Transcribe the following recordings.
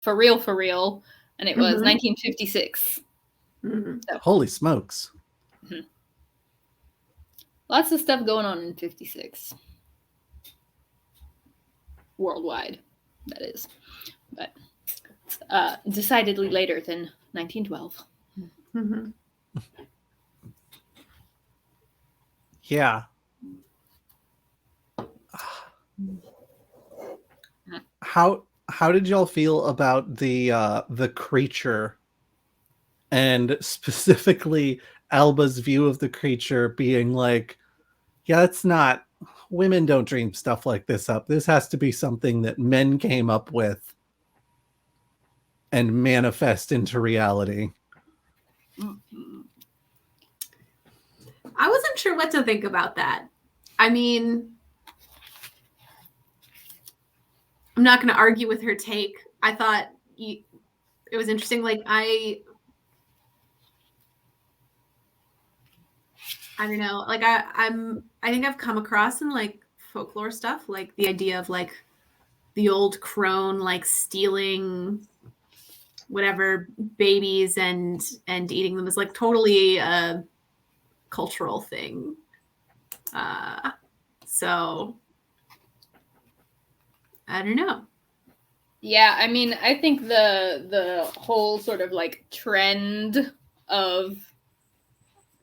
for real, and it was Mhm. 1956. So, Holy smokes. lots of stuff going on in 56. Worldwide, that is. But decidedly later than 1912. Mhm. Yeah. How did y'all feel about the creature, and specifically Alba's view of the creature being like, yeah, it's not, women don't dream stuff like this up. This has to be something that men came up with and manifest into reality. I wasn't sure what to think about that. I mean, I'm not going to argue with her take. I thought it was interesting. Like I don't know. Like I think I've come across in like folklore stuff, like the idea of like the old crone like stealing whatever babies and eating them is like totally a cultural thing. So I don't know. Yeah, I mean, I think the whole sort of like trend of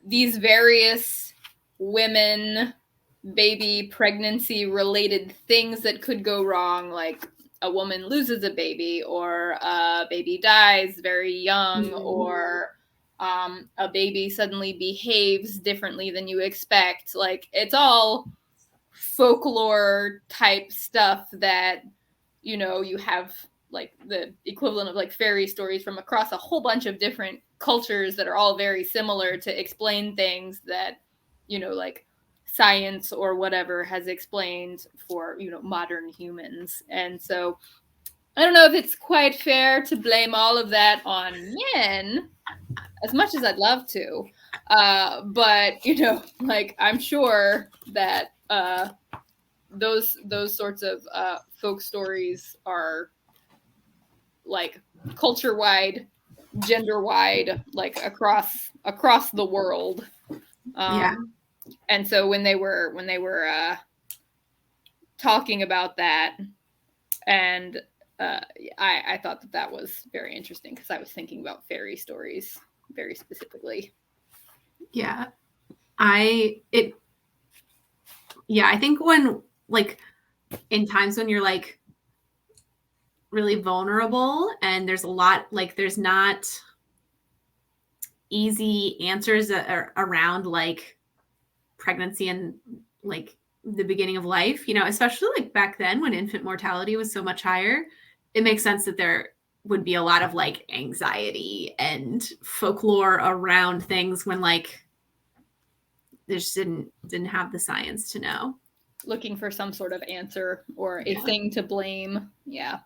these various women, baby, pregnancy related things that could go wrong, like a woman loses a baby, or a baby dies very young, or a baby suddenly behaves differently than you expect. Like, it's all folklore type stuff that, you know, you have like the equivalent of like fairy stories from across a whole bunch of different cultures that are all very similar to explain things that, you know, like science or whatever has explained for, you know, modern humans. And so I don't know if it's quite fair to blame all of that on men, as much as I'd love to. But, you know, like, I'm sure that those sorts of folk stories are like culture wide, gender wide, like across the world. Yeah. And so when they were talking about that, and I thought that that was very interesting because I was thinking about fairy stories very specifically. Yeah. I think when like in times when you're like really vulnerable and there's a lot like there's not easy answers that are around like pregnancy and like the beginning of life, you know, especially like back then when infant mortality was so much higher, it makes sense that there would be a lot of like anxiety and folklore around things when like they just didn't have the science to know. Looking for some sort of answer or a thing to blame. Yeah.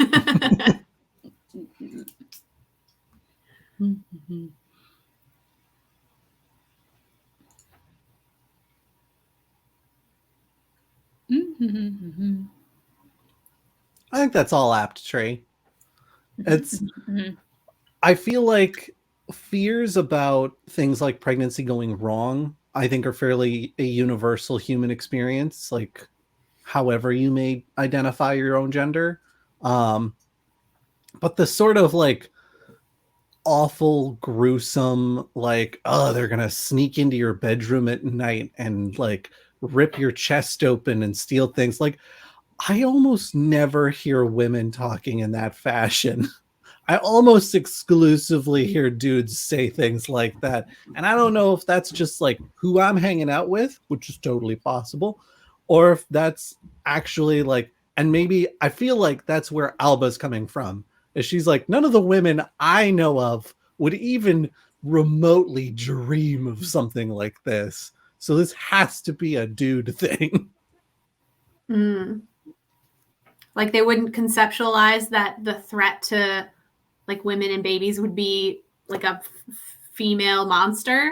I think that's all apt, Trey. It's I feel like fears about things like pregnancy going wrong, I think, are fairly a universal human experience, like however you may identify your own gender. Um, but the sort of like awful, gruesome, like, oh, they're gonna sneak into your bedroom at night and like rip your chest open and steal things. Like, I almost never hear women talking in that fashion. I almost exclusively hear dudes say things like that. And I don't know if that's just like who I'm hanging out with, which is totally possible, or if that's actually like, and maybe I feel like that's where Alba's coming from. Is she's like, none of the women I know of would even remotely dream of something like this. So this has to be a dude thing. Mm. Like they wouldn't conceptualize that the threat to like women and babies would be like a female monster.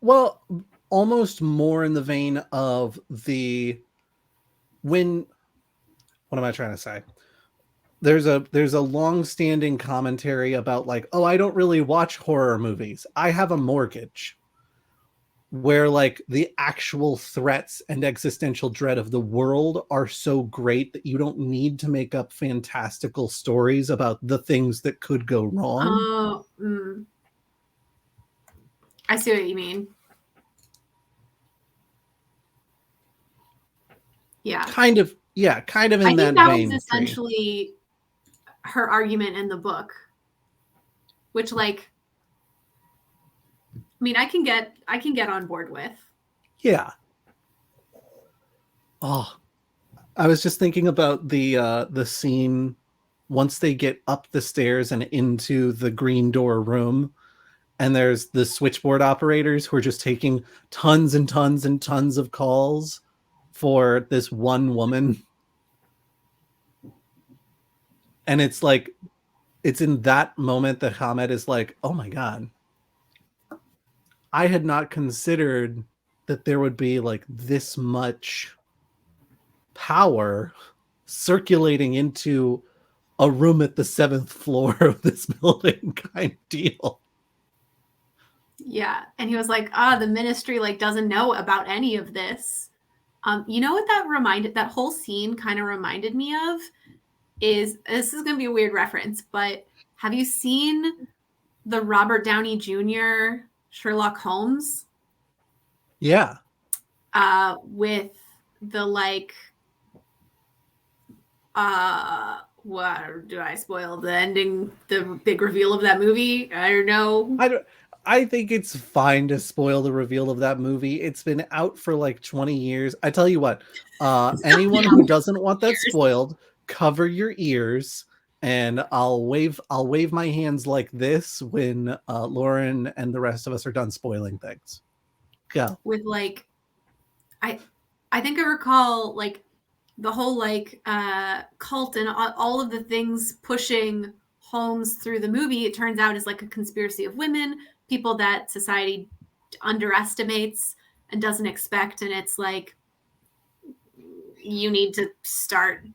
Well, almost more in the vein of the when what am I trying to say? There's a long-standing commentary about like, oh, I don't really watch horror movies. I have a mortgage. Where like the actual threats and existential dread of the world are so great that you don't need to make up fantastical stories about the things that could go wrong. Oh, I see what you mean. Yeah. Kind of in I think that that vein. was essentially her argument in the book, which like, I mean, I can get on board with. Yeah. Oh, I was just thinking about the scene once they get up the stairs and into the green door room, and there's the switchboard operators who are just taking tons and tons and tons of calls for this one woman. And it's like, it's in that moment that Hamed is like, oh my God, I had not considered that there would be like this much power circulating into a room at the 7th floor of this building kind of deal. Yeah. And he was like, the ministry like doesn't know about any of this. You know what that whole scene kind of reminded me of is, this is going to be a weird reference, but have you seen the Robert Downey Jr. Sherlock Holmes? Yeah. With the like, what do I spoil the ending, the big reveal of that movie? I don't know. I think it's fine to spoil the reveal of that movie. It's been out for like 20 years. I tell you what, anyone who doesn't want that spoiled, cover your ears, and I'll wave my hands like this when Lauren and the rest of us are done spoiling things. Yeah. With like, I think I recall like the whole like cult and all of the things pushing Holmes through the movie, it turns out is like a conspiracy of women, people that society underestimates and doesn't expect. And it's like, you need to start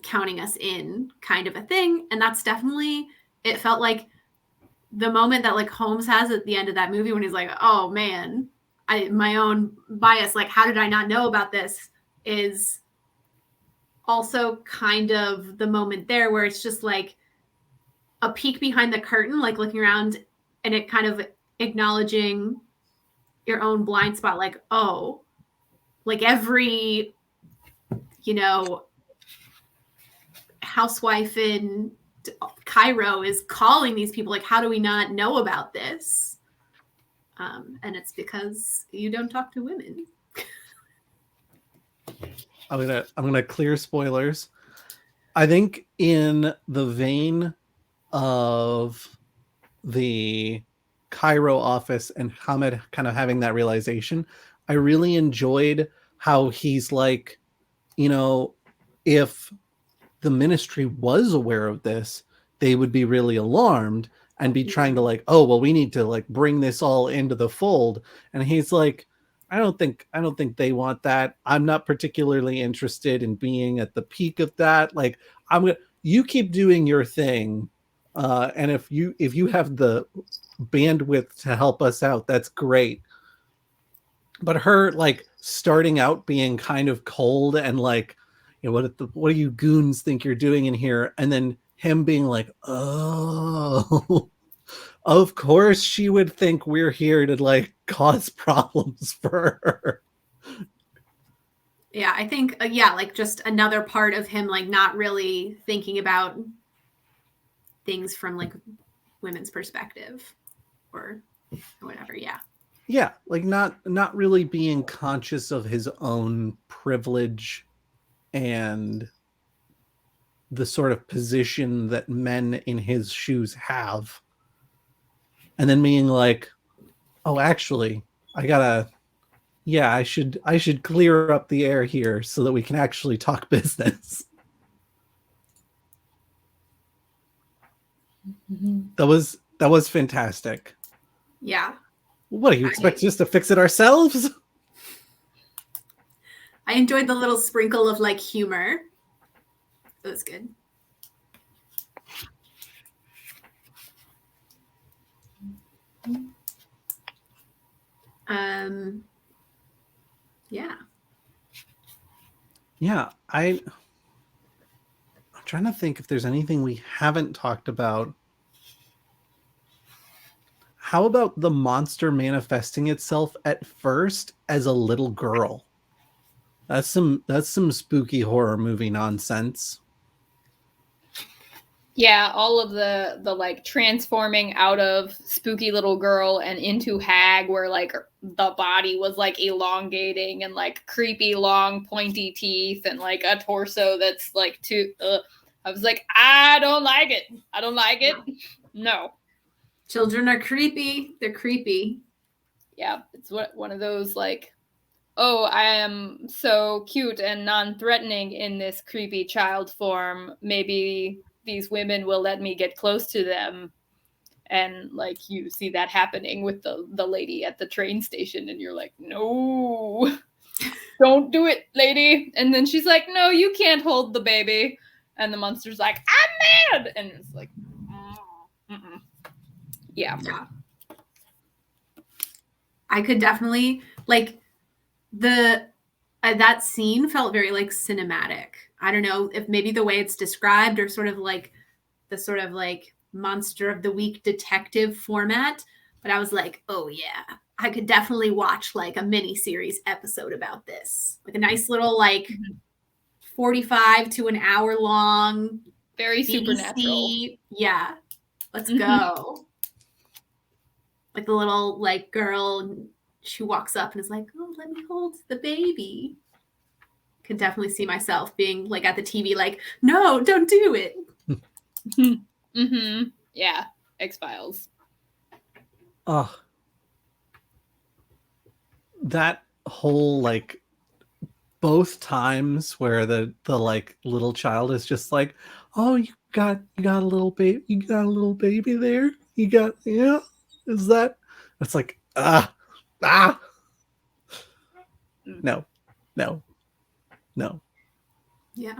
counting us in kind of a thing. And that's definitely, it felt like the moment that like Holmes has at the end of that movie when he's like, oh man, my own bias, like, how did I not know about this, is also kind of the moment there where it's just like a peek behind the curtain, like looking around and it kind of acknowledging your own blind spot, like, oh, like every, housewife in Cairo is calling these people, like, how do we not know about this? And it's because you don't talk to women. I'm gonna clear spoilers. I think in the vein of the Cairo office and Hamed kind of having that realization, I really enjoyed how he's like, if the ministry was aware of this, they would be really alarmed and be trying to like, oh, well, we need to like bring this all into the fold. And he's like, I don't think they want that. I'm not particularly interested in being at the peak of that. Like, you keep doing your thing. And if you have the bandwidth to help us out, that's great. But her like starting out being kind of cold and like, what do you goons think you're doing in here? And then him being like, oh, of course she would think we're here to like cause problems for her. Yeah, I think, like just another part of him like not really thinking about things from like women's perspective or whatever. Yeah, like not really being conscious of his own privilege and the sort of position that men in his shoes have, and then being like, oh, actually I should clear up the air here so that we can actually talk business. That was fantastic. Yeah. What do you expect us to fix it ourselves? I enjoyed the little sprinkle of like humor. It was good. Yeah. Yeah, I'm trying to think if there's anything we haven't talked about. How about the monster manifesting itself at first as a little girl? That's some spooky horror movie nonsense. Yeah, all of the like transforming out of spooky little girl and into hag, where like the body was like elongating and like creepy long pointy teeth and like a torso that's like too. I was like, I don't like it. I don't like it. No. Children are creepy. They're creepy. Yeah, it's one of those like, oh, I am so cute and non-threatening in this creepy child form. Maybe these women will let me get close to them. And like you see that happening with the lady at the train station, and you're like, no, don't do it, lady. And then she's like, no, you can't hold the baby. And the monster's like, I'm mad. And it's like, mm-mm. Yeah. I could definitely like that scene felt very like cinematic. I don't know if maybe the way it's described or sort of like the sort of like monster of the week detective format, but I was like, oh yeah, I could definitely watch like a mini series episode about this. Like a nice little like 45 to an hour long, very supernatural. Yeah. Let's go. Like the little like girl, she walks up and is like, oh, let me hold the baby. Could definitely see myself being like at the TV, like, no, don't do it. Yeah, X-Files. Oh, that whole like both times where the like little child is just like, oh, you got a little baby, there, yeah, is that, it's like no. Yeah.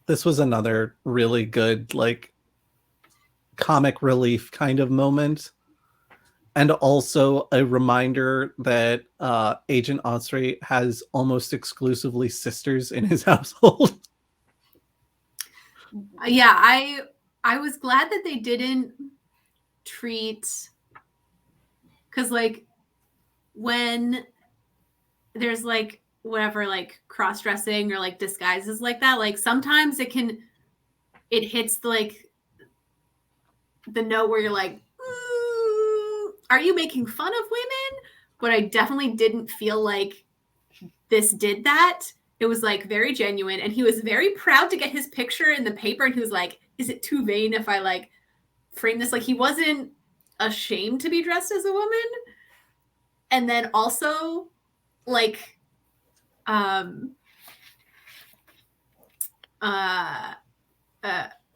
This was another really good like comic relief kind of moment, and also a reminder that Agent Osprey has almost exclusively sisters in his household. Yeah, I was glad that they didn't treat, because like when there's like whatever like cross-dressing or like disguises like that, like sometimes it hits like the note where you're like, are you making fun of women? But I definitely didn't feel like this did that. It was like very genuine, and he was very proud to get his picture in the paper, and he was like, is it too vain if I like frame this? Like he wasn't ashamed to be dressed as a woman. And then also like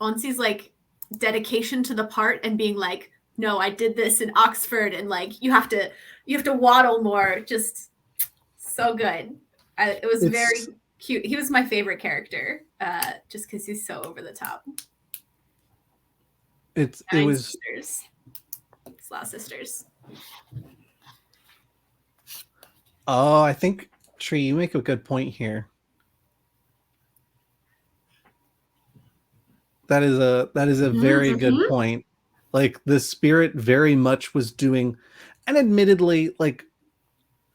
Onsi's like dedication to the part and being like, no, I did this in Oxford, and like you have to waddle more. Just so good. It was very cute. He was my favorite character, just because he's so over the top. It was sisters. Slough sisters. Oh, I think Tree, you make a good point here. That is a very good point. Like the spirit very much was doing, and admittedly, like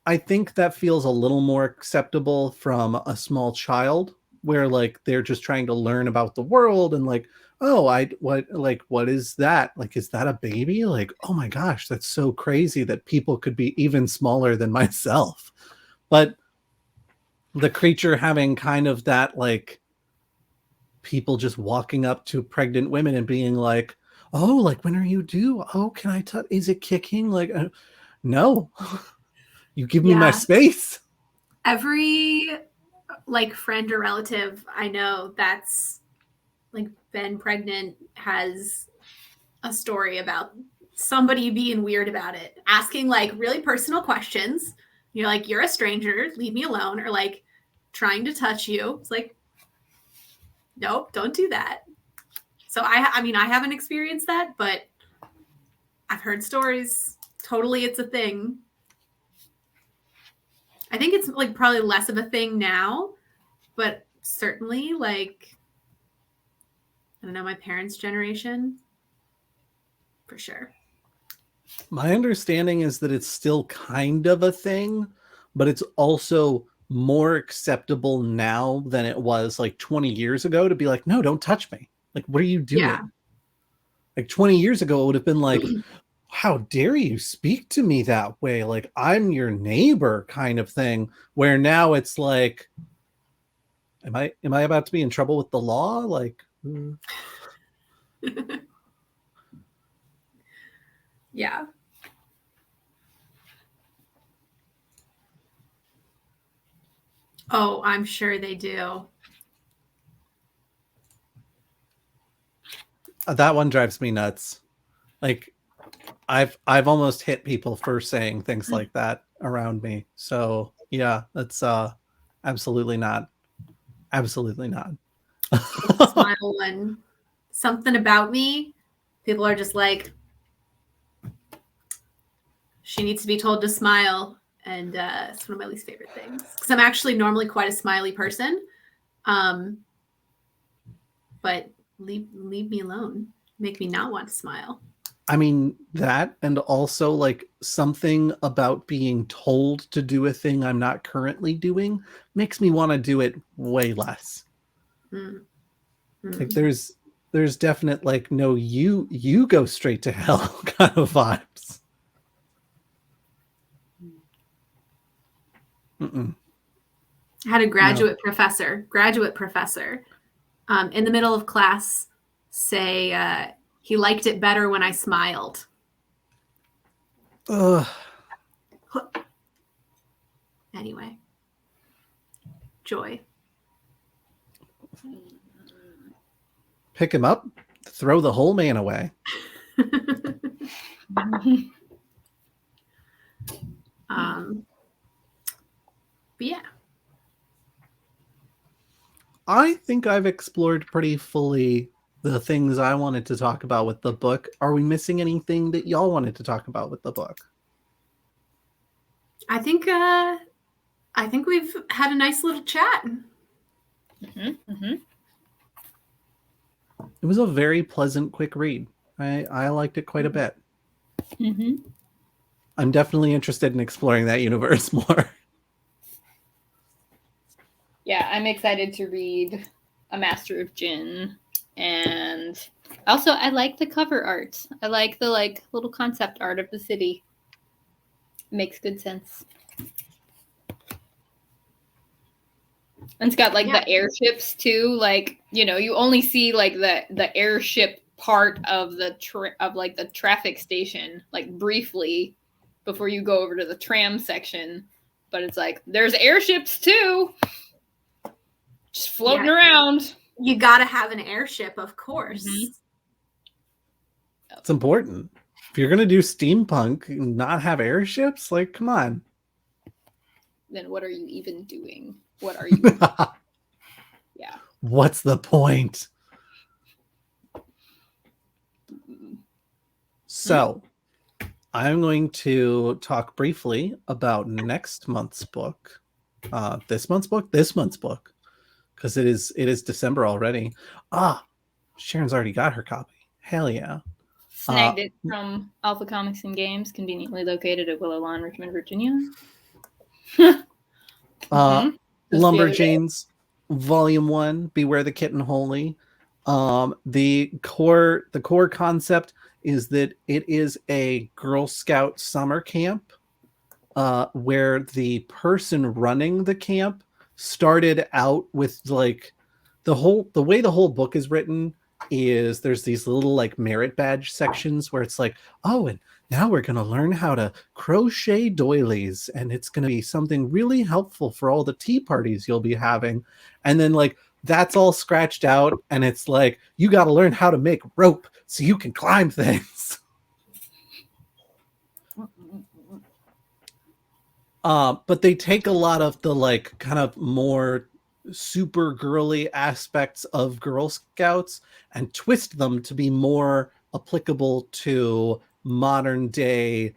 I think that feels a little more acceptable from a small child, where like they're just trying to learn about the world and like, oh, what is that? Like, is that a baby? Like, oh my gosh, that's so crazy that people could be even smaller than myself. But the creature having kind of that like people just walking up to pregnant women and being like, oh, like when are you due? Oh, can I touch? Is it kicking? Like, no, you give me my space. Every like friend or relative I know that's like been pregnant has a story about somebody being weird about it, asking like really personal questions, You're like, you're a stranger, leave me alone, or like trying to touch you. It's like, nope, don't do that. So I mean, I haven't experienced that, but I've heard stories. Totally, it's a thing. I think it's like probably less of a thing now, but certainly like, I don't know, my parents' generation, for sure. My understanding is that it's still kind of a thing, but it's also more acceptable now than it was like 20 years ago to be like, no, don't touch me. Like, what are you doing? Yeah. Like 20 years ago, it would have been like, how dare you speak to me that way? Like, I'm your neighbor kind of thing. Where now it's like, am I about to be in trouble with the law? Like, Yeah. Oh, I'm sure they do. that one drives me nuts. Like, I've almost hit people for saying things like that around me. So yeah, that's absolutely not. Absolutely not. Smile one. Something about me, people are just like, she needs to be told to smile. And it's one of my least favorite things. Because I'm actually normally quite a smiley person. But leave me alone. Make me not want to smile. I mean, that, and also like something about being told to do a thing I'm not currently doing makes me want to do it way less. Like there's definite like, no, you go straight to hell kind of vibes. I had a graduate professor in the middle of class say he liked it better when I smiled. Ugh. Anyway, joy. Pick him up, throw the whole man away. But yeah. I think I've explored pretty fully the things I wanted to talk about with the book. Are we missing anything that y'all wanted to talk about with the book? I think we've had a nice little chat. It was a very pleasant, quick read. I liked it quite a bit. I'm definitely interested in exploring that universe more. Yeah, I'm excited to read A Master of Jinn. And also, I like the cover art. I like the little concept art of the city. It makes good sense. And it's got the airships too. Like, you only see the airship part of the the traffic station briefly before you go over to the tram section. But it's like there's airships too, just floating around. You gotta have an airship, of course. It's important. If you're gonna do steampunk and not have airships, like, come on. Then what are you even doing? What are you? Yeah. What's the point? So, I'm going to talk briefly about next month's book. This month's book, because it is December already. Sharon's already got her copy. Hell yeah! Snagged it from Alpha Comics and Games, conveniently located at Willow Lawn, Richmond, Virginia. Lumberjanes, Volume 1, Beware the Kitten Holy. The core concept is that it is a Girl Scout summer camp where the person running the camp started out with the way the whole book is written is there's these little merit badge sections where it's like, oh, and now we're going to learn how to crochet doilies, and it's going to be something really helpful for all the tea parties you'll be having. And then that's all scratched out, and it's like, you got to learn how to make rope so you can climb things. But they take a lot of the like kind of more super girly aspects of Girl Scouts and twist them to be more applicable to modern day,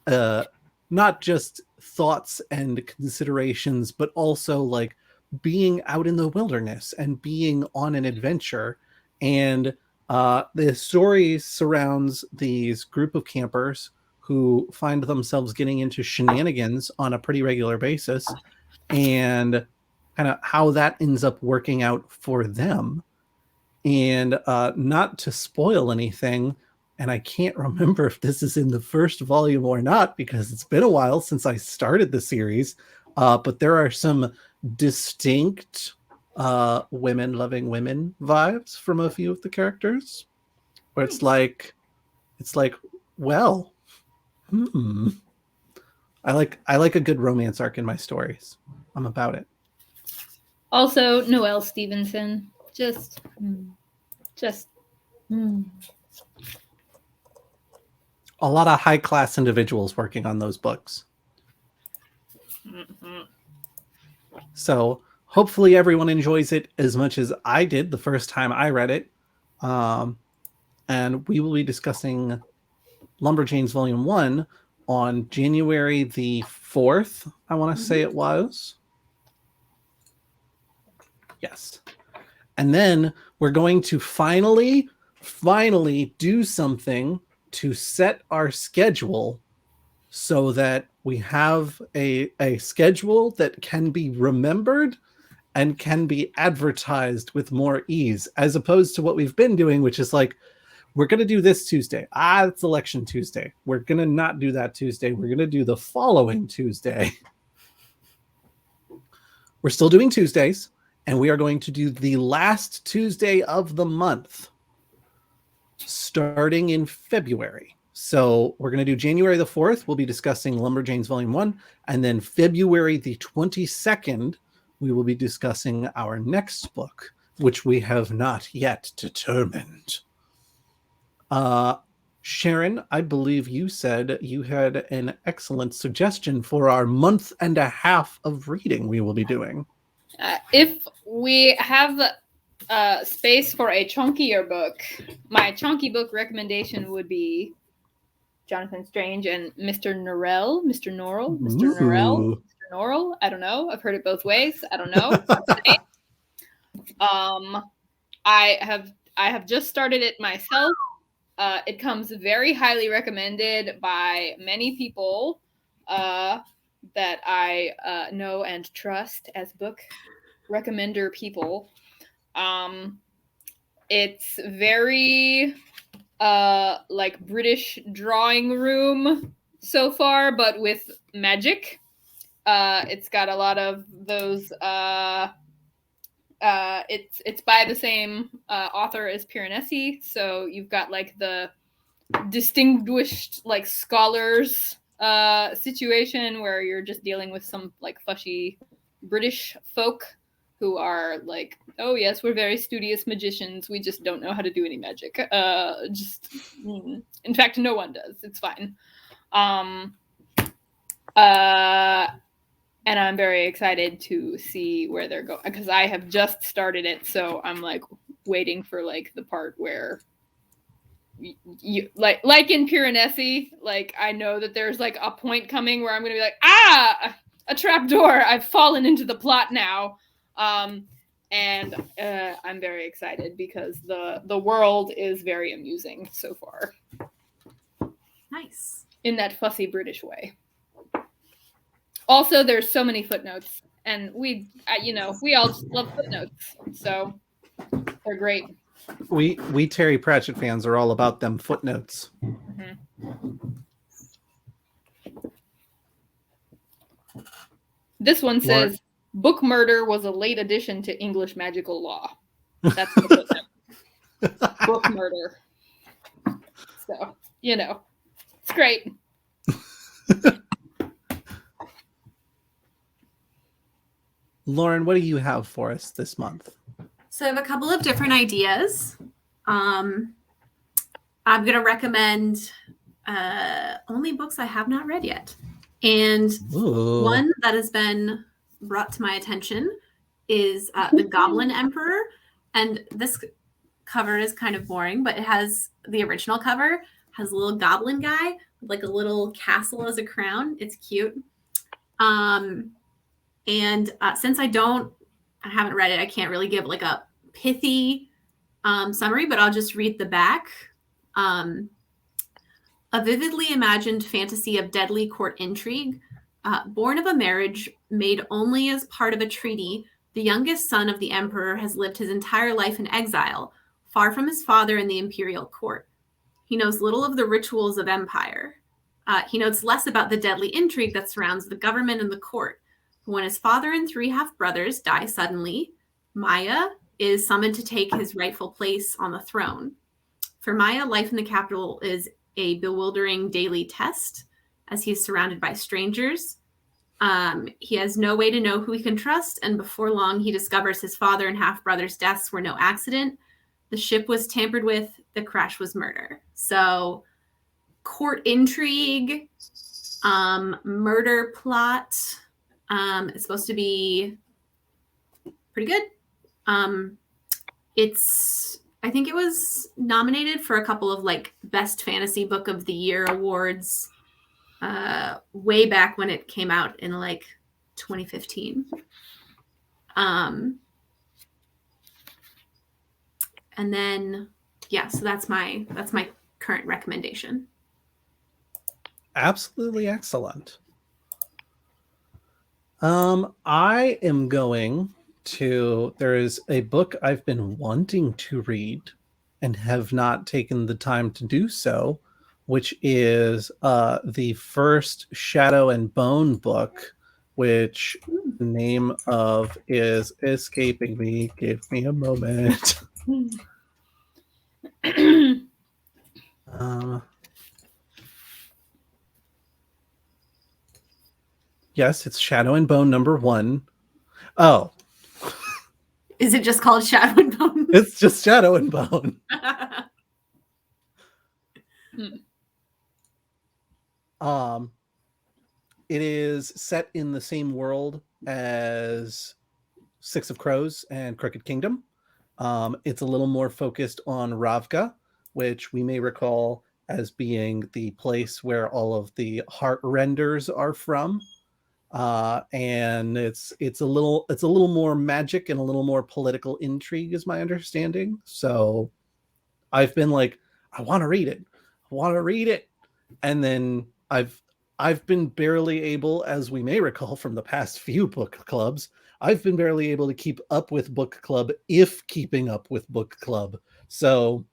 not just thoughts and considerations, but also like being out in the wilderness and being on an adventure. And the story surrounds these group of campers who find themselves getting into shenanigans on a pretty regular basis, and kind of how that ends up working out for them. And not to spoil anything, and I can't remember if this is in the first volume or not because it's been a while since I started the series, but there are some distinct women loving women vibes from a few of the characters, where it's like, well, I like a good romance arc in my stories. I'm about it. Also, Noelle Stevenson. Just. A lot of high class individuals working on those books. Mm-hmm. So hopefully everyone enjoys it as much as I did the first time I read it. And we will be discussing Lumberjanes Volume 1 on January the 4th, I want to say it was. Yes. And then we're going to finally do something to set our schedule so that we have a schedule that can be remembered and can be advertised with more ease, as opposed to what we've been doing, which is like, we're going to do this Tuesday. It's Election Tuesday. We're going to not do that Tuesday. We're going to do the following Tuesday. We're still doing Tuesdays, and we are going to do the last Tuesday of the month, starting in February. So we're going to do January the 4th. We'll be discussing Lumberjanes Volume 1. And then February the 22nd, we will be discussing our next book, which we have not yet determined. Sharon, I believe you said you had an excellent suggestion for our month and a half of reading we will be doing. If we have space for a chunkier book, my chunky book recommendation would be Jonathan Strange and Mr. Norrell. Mr. Norrell? Mr. Norrell? Mr. Norrell? I don't know. I've heard it both ways. I don't know. I have just started it myself. It comes very highly recommended by many people that I know and trust as book recommender people. It's very like British drawing room so far, but with magic. It's got a lot of those. It's by the same author as Piranesi, so you've got like the distinguished like scholars situation where you're just dealing with some like fushy British folk who are like, oh yes, we're very studious magicians. We just don't know how to do any magic. In fact, no one does. It's fine. And I'm very excited to see where they're going because I have just started it, so I'm like waiting for like the part where you like in Piranesi, like I know that there's like a point coming where I'm gonna be like, a trapdoor. I've fallen into the plot now. And I'm very excited because the world is very amusing so far. Nice. In that fussy British way. Also, there's so many footnotes, and we all just love footnotes, so they're great. We Terry Pratchett fans are all about them footnotes. Mm-hmm. This one says, book murder was a late addition to English magical law. That's the footnote. Book murder. So, it's great. Lauren, what do you have for us this month? So I have a couple of different ideas. I'm going to recommend only books I have not read yet. And Ooh. one that has been brought to my attention is the Goblin Emperor. And this cover is kind of boring, but it has the original cover, has a little goblin guy with like a little castle as a crown. It's cute. And since I haven't read it, I can't really give like a pithy summary, but I'll just read the back. A vividly imagined fantasy of deadly court intrigue, born of a marriage made only as part of a treaty, the youngest son of the emperor has lived his entire life in exile, far from his father in the imperial court. He knows little of the rituals of empire. He knows less about the deadly intrigue that surrounds the government and the court. When his father and 3 half-brothers die suddenly, Maya is summoned to take his rightful place on the throne. For Maya, life in the capital is a bewildering daily test, as he's surrounded by strangers. He has no way to know who he can trust, and before long, he discovers his father and half-brother's deaths were no accident. The ship was tampered with. The crash was murder. So, court intrigue, murder plot. It's supposed to be pretty good. I think it was nominated for a couple of like best fantasy book of the year awards way back when it came out in like 2015. And then so that's my current recommendation. Absolutely excellent. I am going to, there is a book I've been wanting to read and have not taken the time to do so, which is the first Shadow and Bone book, which the name of is escaping me. Give me a moment. Yes, it's Shadow and Bone #1. Oh. Is it just called Shadow and Bone? It's just Shadow and Bone. It is set in the same world as Six of Crows and Crooked Kingdom. It's a little more focused on Ravka, which we may recall as being the place where all of the heart renders are from. And it's a little more magic and a little more political intrigue, is my understanding. So I've been like, I want to read it, and then I've been barely able, as we may recall from the past few book clubs, I've been barely able to keep up with book club, if keeping up with book club. So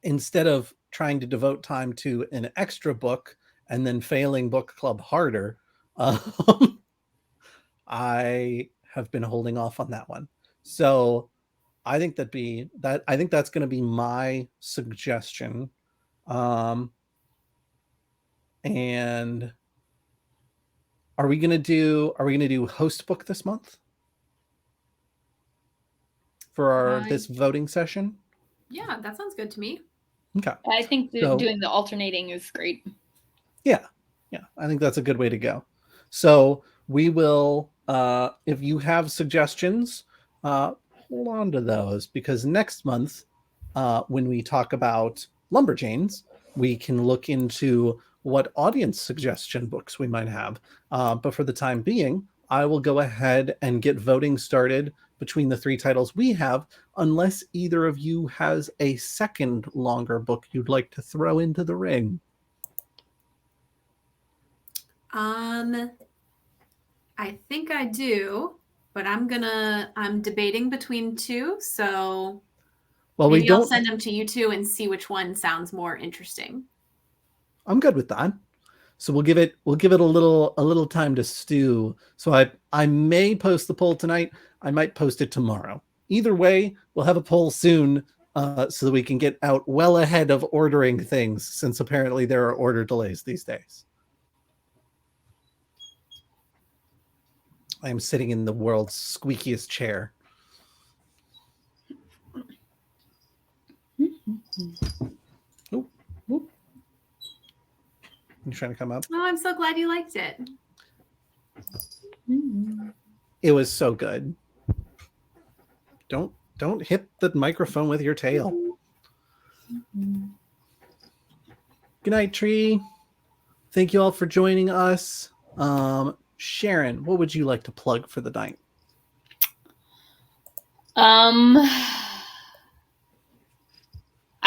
instead of trying to devote time to an extra book and then failing book club harder, I have been holding off on that one. So I think I think that's going to be my suggestion. And are we going to do host book this month for our this voting session? Yeah, that sounds good to me. Okay. I think doing the alternating is great. Yeah. I think that's a good way to go. So we will, if you have suggestions, hold on to those, because next month, when we talk about Lumberjanes, we can look into what audience suggestion books we might have. But for the time being, I will go ahead and get voting started between the 3 titles we have, unless either of you has a second longer book you'd like to throw into the ring. I think I do, but I'm debating between 2, so maybe I'll send them to you 2 and see which one sounds more interesting. I'm good with that. So we'll give it a little time to stew. So I may post the poll tonight. I might post it tomorrow. Either way, we'll have a poll soon, so that we can get out well ahead of ordering things, since apparently there are order delays these days. I am sitting in the world's squeakiest chair. Oh. You trying to come up? Oh, I'm so glad you liked it. It was so good. Don't hit the microphone with your tail. Good night, Tree. Thank you all for joining us. Sharon, what would you like to plug for the night? I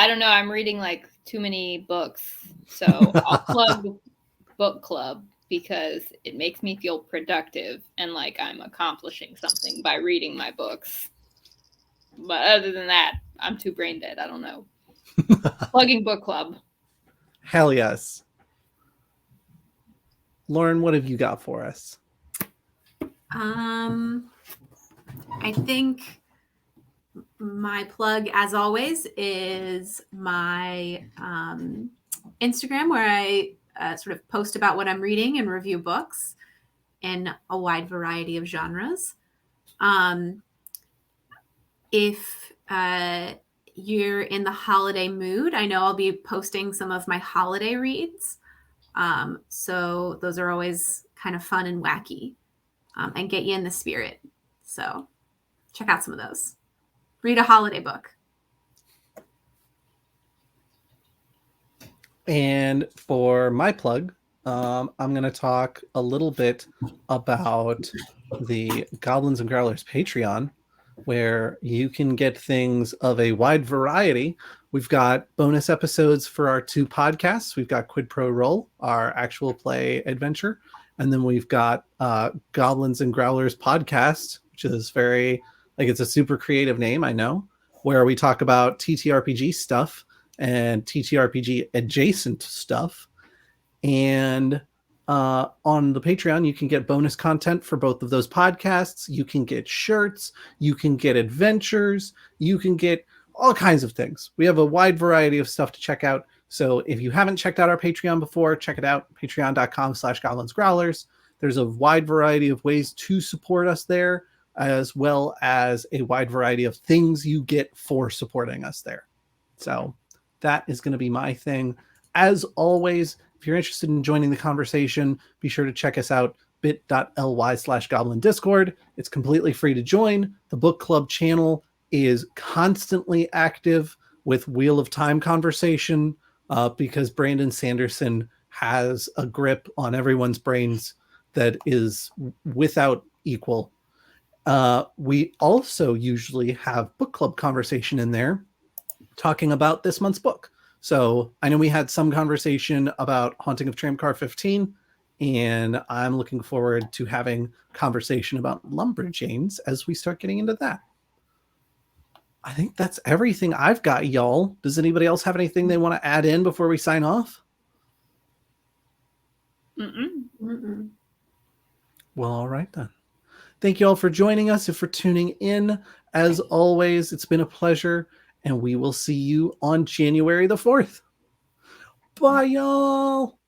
don't know. I'm reading like too many books, so I'll plug book club because it makes me feel productive and like I'm accomplishing something by reading my books. But other than that, I'm too brain dead. I don't know. Plugging book club. Hell yes. Lauren, what have you got for us? I think my plug, as always, is my Instagram, where I sort of post about what I'm reading and review books in a wide variety of genres. If you're in the holiday mood, I know I'll be posting some of my holiday reads. So those are always kind of fun and wacky and get you in the spirit. So check out some of those. Read a holiday book. And for my plug, I'm going to talk a little bit about the Goblins and Growlers Patreon, where you can get things of a wide variety. We've got bonus episodes for our 2 podcasts. We've got Quid Pro Roll, our actual play adventure, and then we've got Goblins and Growlers Podcast, which is very, like, it's a super creative name, I know, where we talk about TTRPG stuff and TTRPG adjacent stuff. And on the Patreon, you can get bonus content for both of those podcasts. You can get shirts, you can get adventures, you can get all kinds of things. We have a wide variety of stuff to check out. So if you haven't checked out our Patreon before, check it out, patreon.com/goblinsgrowlers. There's a wide variety of ways to support us there, as well as a wide variety of things you get for supporting us there. So that is going to be my thing. As always, if you're interested in joining the conversation, be sure to check us out, bit.ly/goblin discord. It's completely free to join. The book club channel is constantly active with Wheel of Time conversation because Brandon Sanderson has a grip on everyone's brains that is without equal. We also usually have book club conversation in there talking about this month's book. So I know we had some conversation about Haunting of Tramcar 15, and I'm looking forward to having conversation about Lumberjanes as we start getting into that. I think that's everything I've got, y'all. Does anybody else have anything they want to add in before we sign off? Well, all right then. Thank you all for joining us and for tuning in. As always, it's been a pleasure, and we will see you on January the 4th. Bye, y'all.